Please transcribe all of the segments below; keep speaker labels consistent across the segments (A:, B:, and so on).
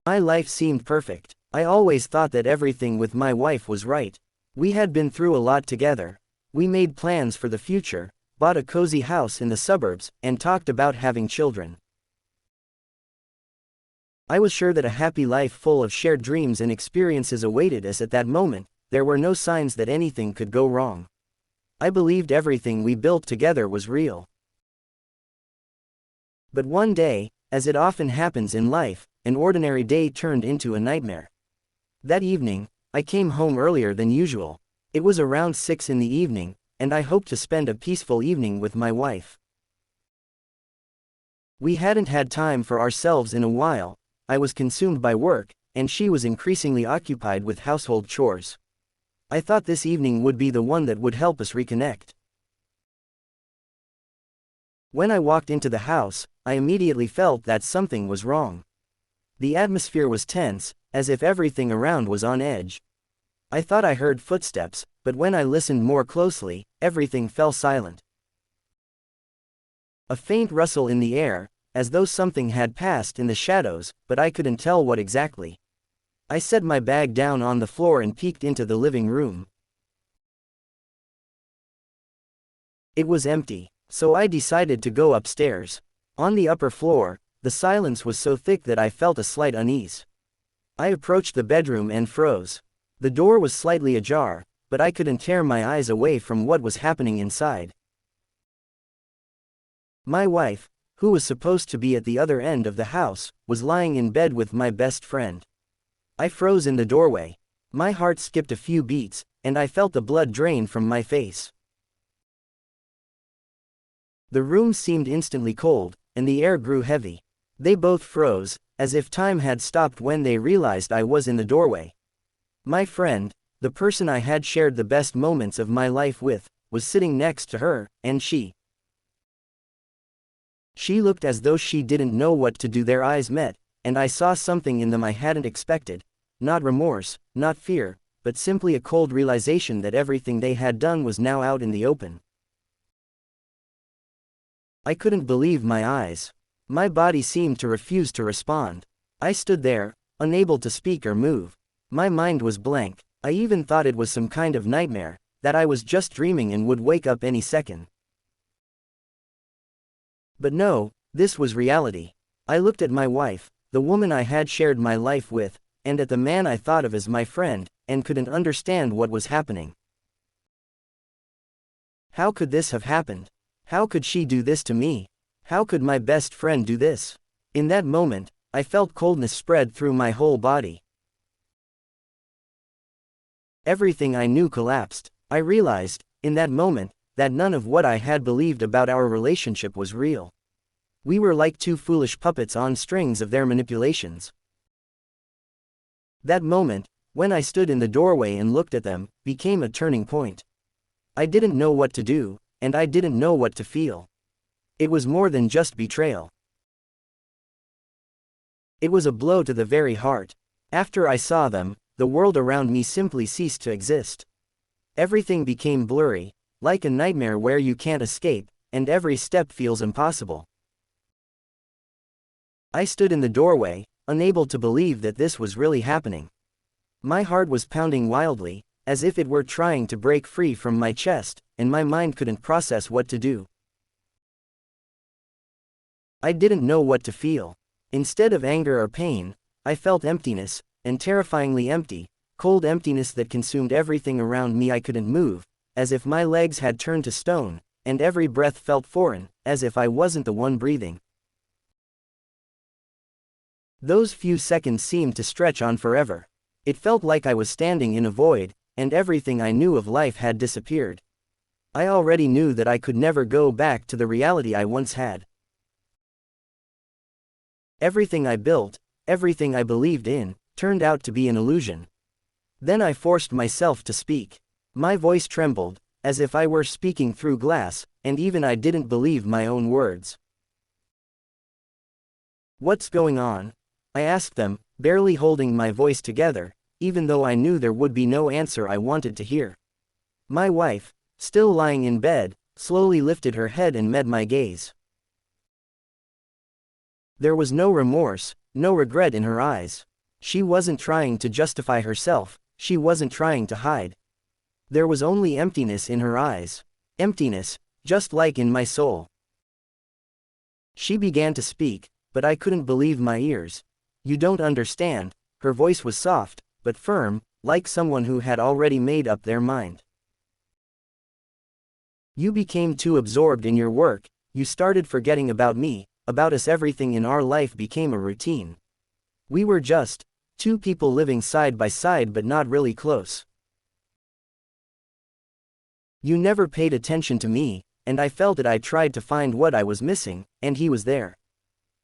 A: My life seemed perfect. I always thought that everything with my wife was right. We had been through a lot together. We made plans for the future, bought a cozy house in the suburbs, and talked about having children. I was sure that a happy life full of shared dreams and experiences awaited us at that moment. There were no signs that anything could go wrong. I believed everything we built together was real. But one day, as it often happens in life, an ordinary day turned into a nightmare. That evening, I came home earlier than usual. It was around 6 in the evening, and I hoped to spend a peaceful evening with my wife. We hadn't had time for ourselves in a while. I was consumed by work, and she was increasingly occupied with household chores. I thought this evening would be the one that would help us reconnect. When I walked into the house, I immediately felt that something was wrong. The atmosphere was tense, as if everything around was on edge. I thought I heard footsteps, but when I listened more closely, everything fell silent. A faint rustle in the air, as though something had passed in the shadows, but I couldn't tell what exactly. I set my bag down on the floor and peeked into the living room. It was empty, so I decided to go upstairs. On the upper floor, the silence was so thick that I felt a slight unease. I approached the bedroom and froze. The door was slightly ajar, but I couldn't tear my eyes away from what was happening inside. My wife, who was supposed to be at the other end of the house, was lying in bed with my best friend. I froze in the doorway. My heart skipped a few beats, and I felt the blood drain from my face. The room seemed instantly cold, and the air grew heavy. They both froze, as if time had stopped when they realized I was in the doorway. My friend, the person I had shared the best moments of my life with, was sitting next to her, and she looked as though she didn't know what to do. Their eyes met, and I saw something in them I hadn't expected. Not remorse, not fear, but simply a cold realization that everything they had done was now out in the open. I couldn't believe my eyes. My body seemed to refuse to respond. I stood there, unable to speak or move. My mind was blank. I even thought it was some kind of nightmare, that I was just dreaming and would wake up any second. But no, this was reality. I looked at my wife, the woman I had shared my life with, and at the man I thought of as my friend, and couldn't understand what was happening. How could this have happened? How could she do this to me? How could my best friend do this? In that moment, I felt coldness spread through my whole body. Everything I knew collapsed. I realized, in that moment, that none of what I had believed about our relationship was real. We were like two foolish puppets on strings of their manipulations. That moment, when I stood in the doorway and looked at them, became a turning point. I didn't know what to do, and I didn't know what to feel. It was more than just betrayal. It was a blow to the very heart. After I saw them, the world around me simply ceased to exist. Everything became blurry, like a nightmare where you can't escape, and every step feels impossible. I stood in the doorway, unable to believe that this was really happening. My heart was pounding wildly, as if it were trying to break free from my chest, and my mind couldn't process what to do. I didn't know what to feel. Instead of anger or pain, I felt emptiness, and terrifyingly empty, cold emptiness that consumed everything around me. I couldn't move, as if my legs had turned to stone, and every breath felt foreign, as if I wasn't the one breathing. Those few seconds seemed to stretch on forever. It felt like I was standing in a void, and everything I knew of life had disappeared. I already knew that I could never go back to the reality I once had. Everything I built, everything I believed in, turned out to be an illusion. Then I forced myself to speak. My voice trembled, as if I were speaking through glass, and even I didn't believe my own words. "What's going on?" I asked them, barely holding my voice together, even though I knew there would be no answer I wanted to hear. My wife, still lying in bed, slowly lifted her head and met my gaze. There was no remorse, no regret in her eyes. She wasn't trying to justify herself, she wasn't trying to hide. There was only emptiness in her eyes. Emptiness, just like in my soul. She began to speak, but I couldn't believe my ears. You don't understand. Her voice was soft, but firm, like someone who had already made up their mind. You became too absorbed in your work, you started forgetting about me, about us. Everything in our life became a routine. We were just two people living side by side but not really close. You never paid attention to me, and I felt it. I tried to find what I was missing, and he was there.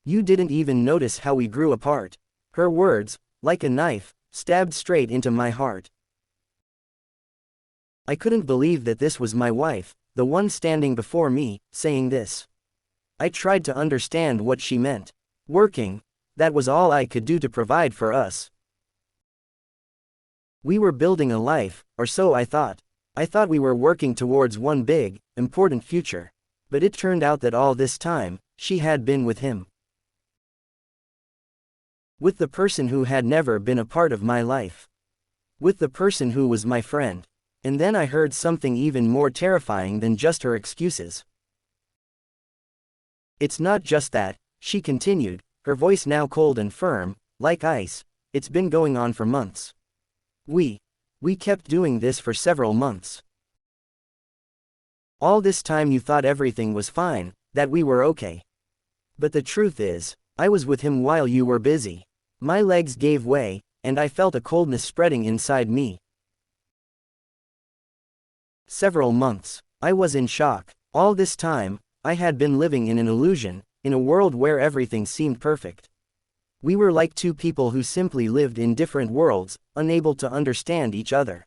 A: You didn't even notice how we grew apart. Her words, like a knife, stabbed straight into my heart. I couldn't believe that this was my wife, the one standing before me, saying this. I tried to understand what she meant. Working, that was all I could do to provide for us. We were building a life, or so I thought. I thought we were working towards one big, important future. But it turned out that all this time, she had been with him. With the person who had never been a part of my life. With the person who was my friend. And then I heard something even more terrifying than just her excuses. It's not just that, she continued, her voice now cold and firm, like ice. It's been going on for months. We kept doing this for several months. All this time you thought everything was fine, that we were okay. But the truth is, I was with him while you were busy. My legs gave way, and I felt a coldness spreading inside me. Several months. I was in shock. All this time, I had been living in an illusion, in a world where everything seemed perfect. We were like two people who simply lived in different worlds, unable to understand each other.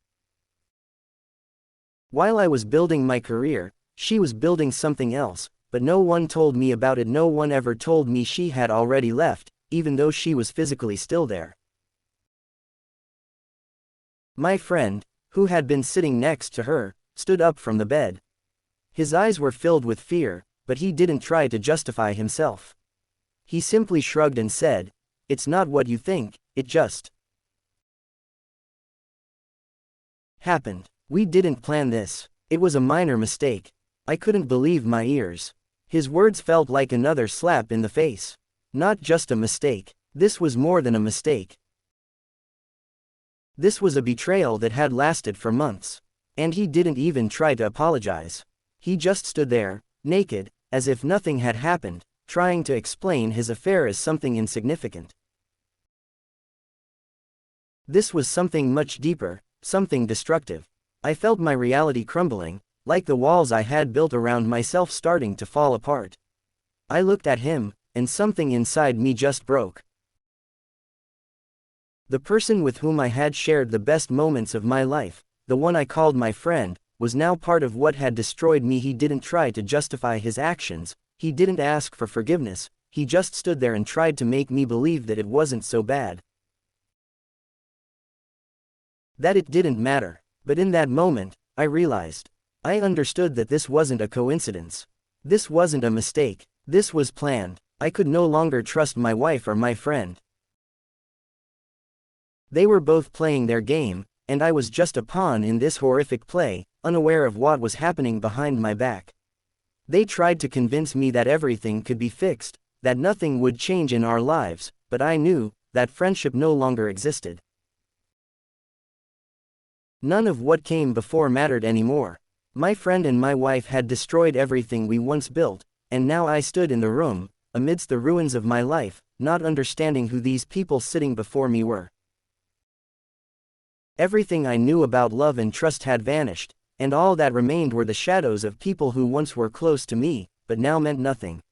A: While I was building my career, she was building something else, but no one told me about it. No one ever told me she had already left, even though she was physically still there. My friend, who had been sitting next to her, stood up from the bed. His eyes were filled with fear, but he didn't try to justify himself. He simply shrugged and said, "It's not what you think, it just happened. We didn't plan this. It was a minor mistake." I couldn't believe my ears. His words felt like another slap in the face. Not just a mistake. This was more than a mistake. This was a betrayal that had lasted for months. And he didn't even try to apologize. He just stood there, naked, as if nothing had happened, trying to explain his affair as something insignificant. This was something much deeper, something destructive. I felt my reality crumbling, like the walls I had built around myself starting to fall apart. I looked at him, and something inside me just broke. The person with whom I had shared the best moments of my life, the one I called my friend, was now part of what had destroyed me. He didn't try to justify his actions, he didn't ask for forgiveness, he just stood there and tried to make me believe that it wasn't so bad. That it didn't matter. But in that moment, I realized. I understood that this wasn't a coincidence. This wasn't a mistake. This was planned. I could no longer trust my wife or my friend. They were both playing their game, and I was just a pawn in this horrific play, unaware of what was happening behind my back. They tried to convince me that everything could be fixed, that nothing would change in our lives, but I knew that friendship no longer existed. None of what came before mattered anymore. My friend and my wife had destroyed everything we once built, and now I stood in the room, amidst the ruins of my life, not understanding who these people sitting before me were. Everything I knew about love and trust had vanished, and all that remained were the shadows of people who once were close to me, but now meant nothing.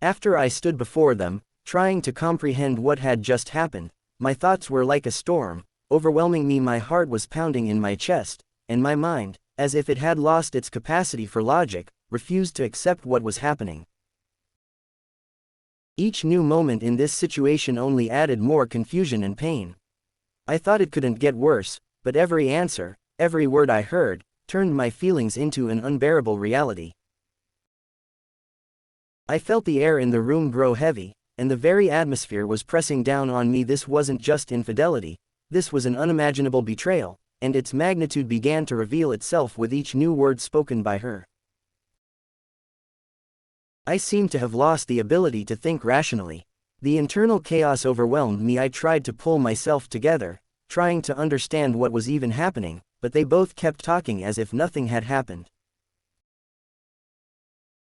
A: After I stood before them, trying to comprehend what had just happened, my thoughts were like a storm, overwhelming me. My heart was pounding in my chest, and my mind, as if it had lost its capacity for logic, refused to accept what was happening. Each new moment in this situation only added more confusion and pain. I thought it couldn't get worse, but every answer, every word I heard, turned my feelings into an unbearable reality. I felt the air in the room grow heavy, and the very atmosphere was pressing down on me. This wasn't just infidelity, this was an unimaginable betrayal, and its magnitude began to reveal itself with each new word spoken by her. I seemed to have lost the ability to think rationally. The internal chaos overwhelmed me. I tried to pull myself together, trying to understand what was even happening, but they both kept talking as if nothing had happened.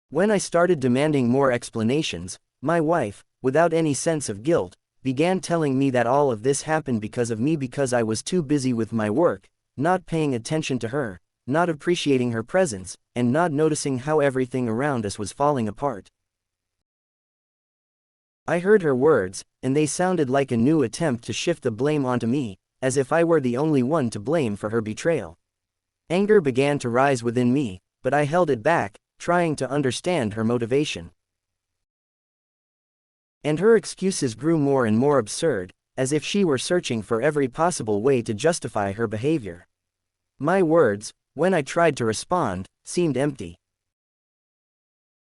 A: When I started demanding more explanations, my wife, without any sense of guilt, began telling me that all of this happened because of me, because I was too busy with my work, not paying attention to her, not appreciating her presence, and not noticing how everything around us was falling apart. I heard her words, and they sounded like a new attempt to shift the blame onto me, as if I were the only one to blame for her betrayal. Anger began to rise within me, but I held it back, trying to understand her motivation. And her excuses grew more and more absurd, as if she were searching for every possible way to justify her behavior. My words, when I tried to respond, seemed empty.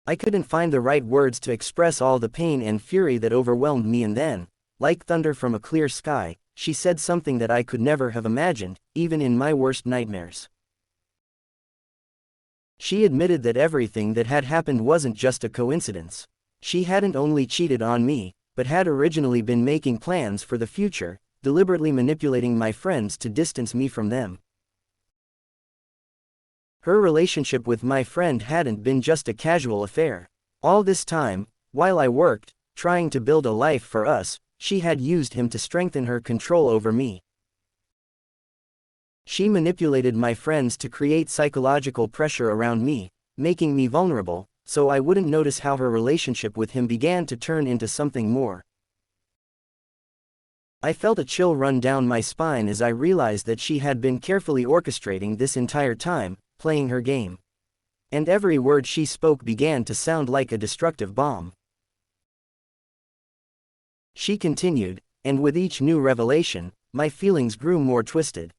A: I couldn't find the right words to express all the pain and fury that overwhelmed me, and then, like thunder from a clear sky, she said something that I could never have imagined, even in my worst nightmares. She admitted that everything that had happened wasn't just a coincidence. She hadn't only cheated on me, but had originally been making plans for the future, deliberately manipulating my friends to distance me from them. Her relationship with my friend hadn't been just a casual affair. All this time, while I worked, trying to build a life for us, she had used him to strengthen her control over me. She manipulated my friends to create psychological pressure around me, making me vulnerable, so I wouldn't notice how her relationship with him began to turn into something more. I felt a chill run down my spine as I realized that she had been carefully orchestrating this entire time, playing her game. And every word she spoke began to sound like a destructive bomb. She continued, and with each new revelation, my feelings grew more twisted.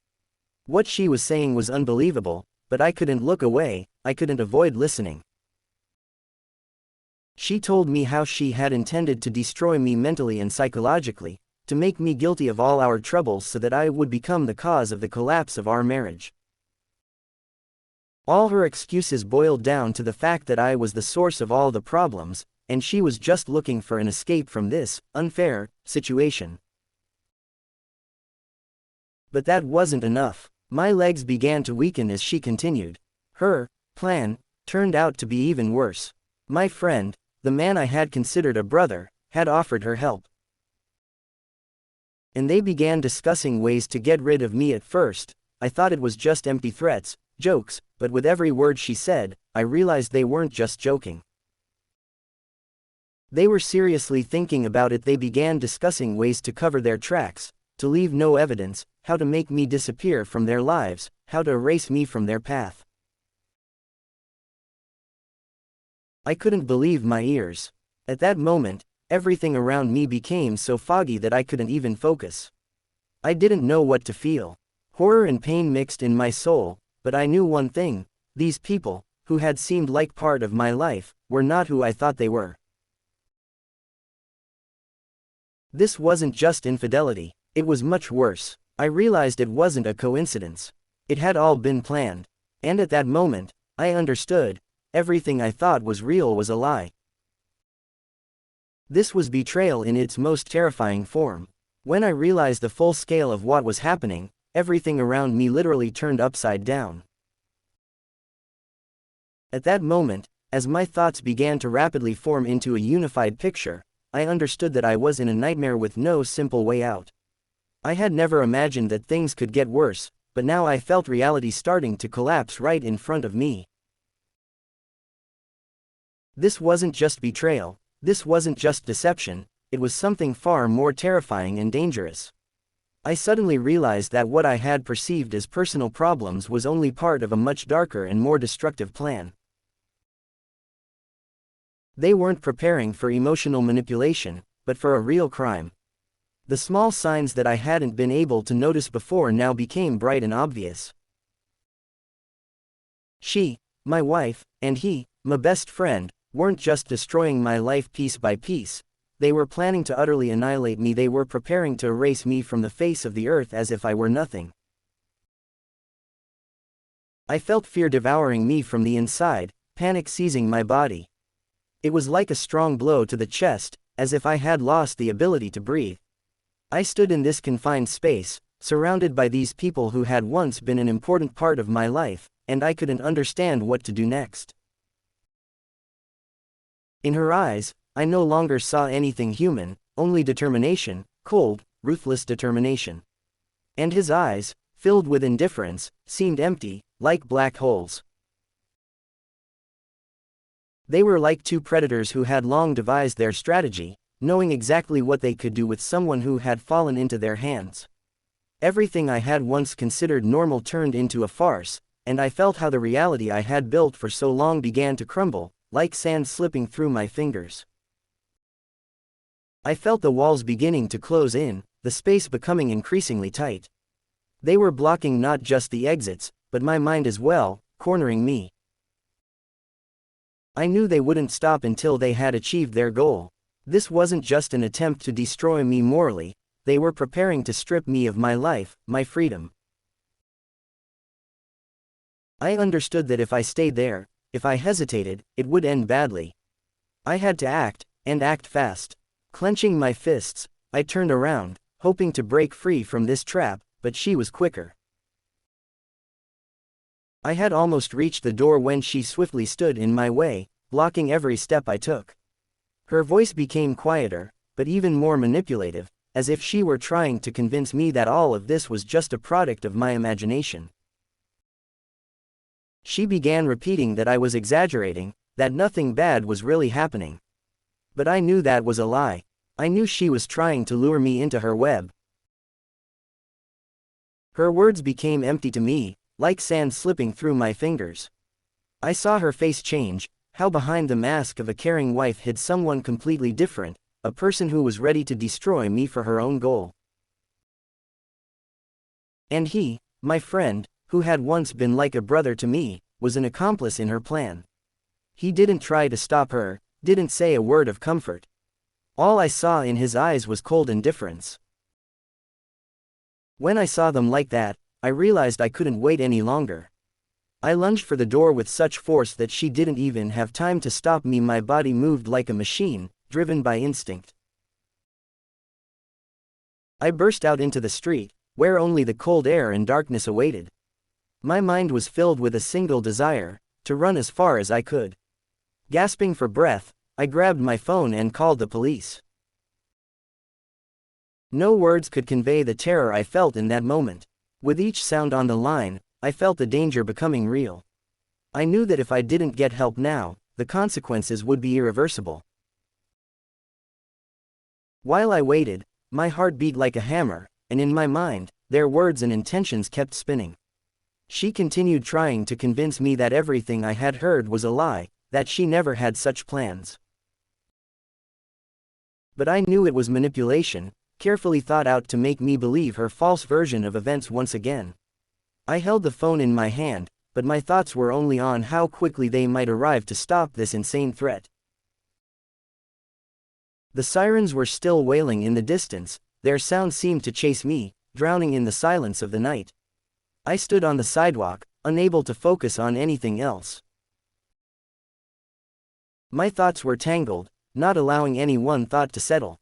A: What she was saying was unbelievable, but I couldn't look away, I couldn't avoid listening. She told me how she had intended to destroy me mentally and psychologically, to make me guilty of all our troubles so that I would become the cause of the collapse of our marriage. All her excuses boiled down to the fact that I was the source of all the problems, and she was just looking for an escape from this unfair situation. But that wasn't enough. My legs began to weaken as she continued. Her plan turned out to be even worse. My friend, the man I had considered a brother, had offered her help. And they began discussing ways to get rid of me. At first, I thought it was just empty threats, jokes, but with every word she said, I realized they weren't just joking. They were seriously thinking about it. They began discussing ways to cover their tracks, to leave no evidence, how to make me disappear from their lives, how to erase me from their path. I couldn't believe my ears. At that moment, everything around me became so foggy that I couldn't even focus. I didn't know what to feel. Horror and pain mixed in my soul, but I knew one thing: these people, who had seemed like part of my life, were not who I thought they were. This wasn't just infidelity, it was much worse. I realized it wasn't a coincidence. It had all been planned. And at that moment, I understood. Everything I thought was real was a lie. This was betrayal in its most terrifying form. When I realized the full scale of what was happening, everything around me literally turned upside down. At that moment, as my thoughts began to rapidly form into a unified picture, I understood that I was in a nightmare with no simple way out. I had never imagined that things could get worse, but now I felt reality starting to collapse right in front of me. This wasn't just betrayal, this wasn't just deception, it was something far more terrifying and dangerous. I suddenly realized that what I had perceived as personal problems was only part of a much darker and more destructive plan. They weren't preparing for emotional manipulation, but for a real crime. The small signs that I hadn't been able to notice before now became bright and obvious. She, my wife, and he, my best friend, weren't just destroying my life piece by piece, They were planning to utterly annihilate me. They were preparing to erase me from the face of the earth as if I were nothing. I felt fear devouring me from the inside, panic seizing my body. It was like a strong blow to the chest, as if I had lost the ability to breathe. I stood in this confined space, surrounded by these people who had once been an important part of my life, and I couldn't understand what to do next. In her eyes, I no longer saw anything human, only determination, cold, ruthless determination. And his eyes, filled with indifference, seemed empty, like black holes. They were like two predators who had long devised their strategy, knowing exactly what they could do with someone who had fallen into their hands. Everything I had once considered normal turned into a farce, and I felt how the reality I had built for so long began to crumble, like sand slipping through my fingers. I felt the walls beginning to close in, the space becoming increasingly tight. They were blocking not just the exits, but my mind as well, cornering me. I knew they wouldn't stop until they had achieved their goal. This wasn't just an attempt to destroy me morally, they were preparing to strip me of my life, my freedom. I understood that if I stayed there, if I hesitated, it would end badly. I had to act, and act fast. Clenching my fists, I turned around, hoping to break free from this trap, but she was quicker. I had almost reached the door when she swiftly stood in my way, blocking every step I took. Her voice became quieter, but even more manipulative, as if she were trying to convince me that all of this was just a product of my imagination. She began repeating that I was exaggerating, that nothing bad was really happening. But I knew that was a lie. I knew she was trying to lure me into her web. Her words became empty to me, like sand slipping through my fingers. I saw her face change, how behind the mask of a caring wife hid someone completely different, a person who was ready to destroy me for her own goal. And he, my friend, who had once been like a brother to me, was an accomplice in her plan. He didn't try to stop her, didn't say a word of comfort. All I saw in his eyes was cold indifference. When I saw them like that, I realized I couldn't wait any longer. I lunged for the door with such force that she didn't even have time to stop me. My body moved like a machine, driven by instinct. I burst out into the street, where only the cold air and darkness awaited. My mind was filled with a single desire, to run as far as I could. Gasping for breath, I grabbed my phone and called the police. No words could convey the terror I felt in that moment. With each sound on the line, I felt the danger becoming real. I knew that if I didn't get help now, the consequences would be irreversible. While I waited, my heart beat like a hammer, and in my mind, their words and intentions kept spinning. She continued trying to convince me that everything I had heard was a lie, that she never had such plans. But I knew it was manipulation, carefully thought out to make me believe her false version of events once again. I held the phone in my hand, but my thoughts were only on how quickly they might arrive to stop this insane threat. The sirens were still wailing in the distance, their sound seemed to chase me, drowning in the silence of the night. I stood on the sidewalk, unable to focus on anything else. My thoughts were tangled, not allowing any one thought to settle.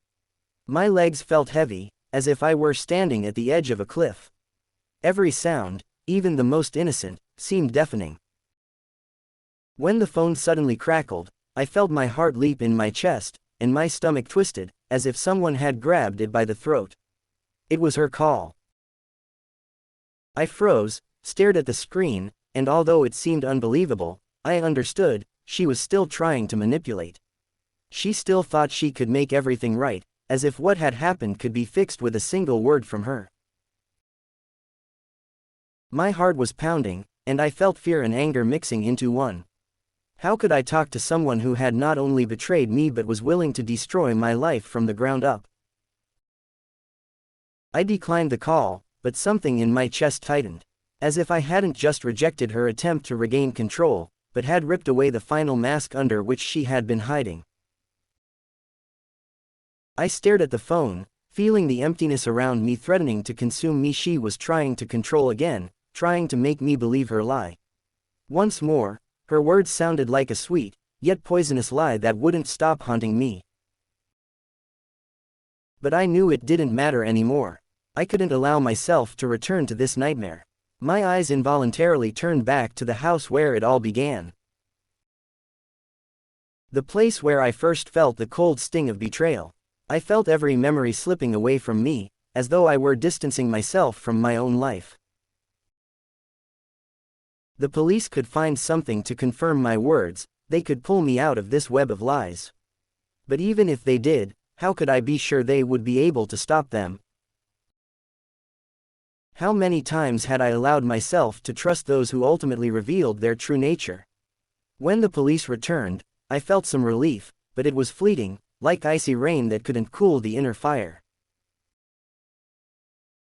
A: My legs felt heavy, as if I were standing at the edge of a cliff. Every sound, even the most innocent, seemed deafening. When the phone suddenly crackled, I felt my heart leap in my chest, and my stomach twisted, as if someone had grabbed it by the throat. It was her call. I froze, stared at the screen, and although it seemed unbelievable, I understood, she was still trying to manipulate. She still thought she could make everything right, as if what had happened could be fixed with a single word from her. My heart was pounding, and I felt fear and anger mixing into one. How could I talk to someone who had not only betrayed me but was willing to destroy my life from the ground up? I declined the call, but something in my chest tightened. As if I hadn't just rejected her attempt to regain control, but had ripped away the final mask under which she had been hiding. I stared at the phone, feeling the emptiness around me threatening to consume me. She was trying to control again, trying to make me believe her lie. Once more, her words sounded like a sweet, yet poisonous lie that wouldn't stop haunting me. But I knew it didn't matter anymore. I couldn't allow myself to return to this nightmare. My eyes involuntarily turned back to the house where it all began. The place where I first felt the cold sting of betrayal. I felt every memory slipping away from me, as though I were distancing myself from my own life. The police could find something to confirm my words, they could pull me out of this web of lies. But even if they did, how could I be sure they would be able to stop them? How many times had I allowed myself to trust those who ultimately revealed their true nature? When the police returned, I felt some relief, but it was fleeting, like icy rain that couldn't cool the inner fire.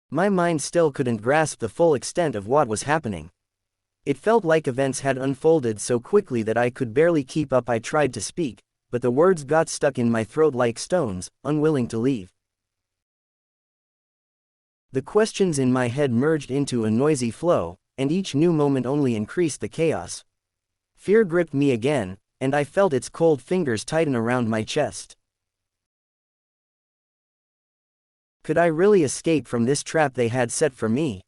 A: My mind still couldn't grasp the full extent of what was happening. It felt like events had unfolded so quickly that I could barely keep up. I tried to speak, but the words got stuck in my throat like stones, unwilling to leave. The questions in my head merged into a noisy flow, and each new moment only increased the chaos. Fear gripped me again, and I felt its cold fingers tighten around my chest. Could I really escape from this trap they had set for me?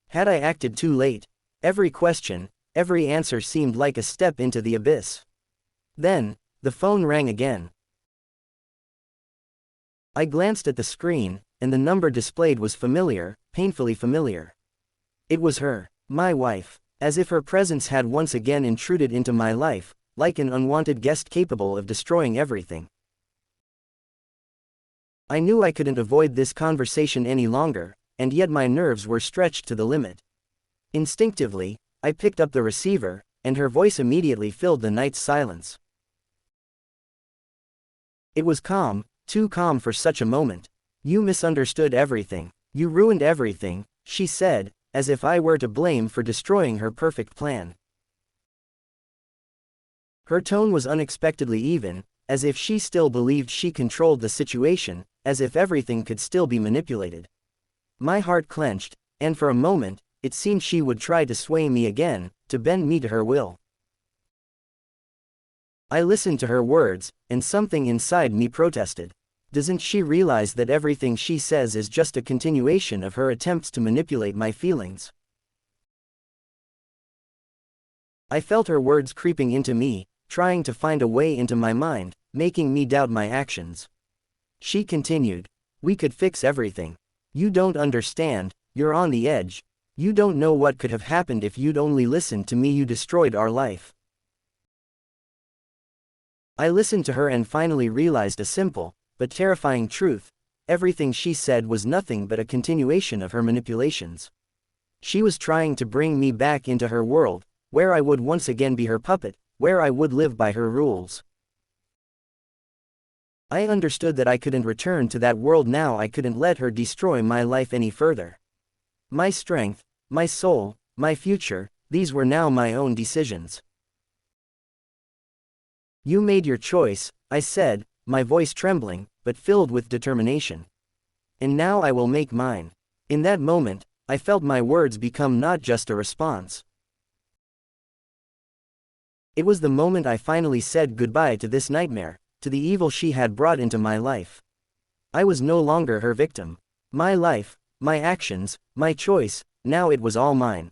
A: Had I acted too late? Every question, every answer seemed like a step into the abyss. Then, the phone rang again. I glanced at the screen, and the number displayed was familiar, painfully familiar. It was her, my wife, as if her presence had once again intruded into my life, like an unwanted guest capable of destroying everything. I knew I couldn't avoid this conversation any longer, and yet my nerves were stretched to the limit. Instinctively, I picked up the receiver, and her voice immediately filled the night's silence. It was calm, too calm for such a moment. "You misunderstood everything. You ruined everything," she said, as if I were to blame for destroying her perfect plan. Her tone was unexpectedly even, as if she still believed she controlled the situation, as if everything could still be manipulated. My heart clenched, and for a moment, it seemed she would try to sway me again, to bend me to her will. I listened to her words, and something inside me protested. Doesn't she realize that everything she says is just a continuation of her attempts to manipulate my feelings? I felt her words creeping into me, trying to find a way into my mind, making me doubt my actions. She continued, "We could fix everything. You don't understand, you're on the edge. You don't know what could have happened if you'd only listened to me. You destroyed our life." I listened to her and finally realized a simple, but terrifying truth. Everything she said was nothing but a continuation of her manipulations. She was trying to bring me back into her world, where I would once again be her puppet, where I would live by her rules. I understood that I couldn't return to that world now. I couldn't let her destroy my life any further. My strength, my soul, my future, these were now my own decisions. "You made your choice," I said, my voice trembling, but filled with determination. "And now I will make mine." In that moment, I felt my words become not just a response. It was the moment I finally said goodbye to this nightmare, to the evil she had brought into my life. I was no longer her victim. My life, my actions, my choice, now it was all mine.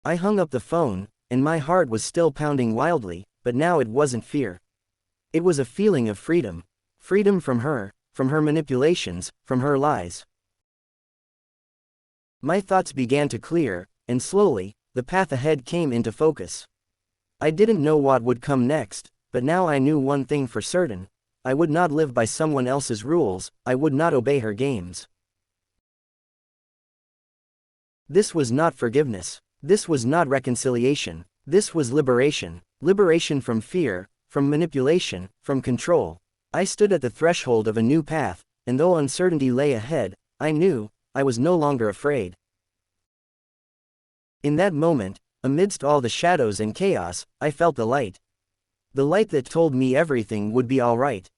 A: I hung up the phone, and my heart was still pounding wildly, but now it wasn't fear. It was a feeling of freedom. Freedom from her manipulations, from her lies. My thoughts began to clear, and slowly, the path ahead came into focus. I didn't know what would come next, but now I knew one thing for certain. I would not live by someone else's rules, I would not obey her games. This was not forgiveness. This was not reconciliation. This was liberation. Liberation from fear, from manipulation, from control. I stood at the threshold of a new path, and though uncertainty lay ahead, I knew, I was no longer afraid. In that moment, amidst all the shadows and chaos, I felt the light. The light that told me everything would be all right.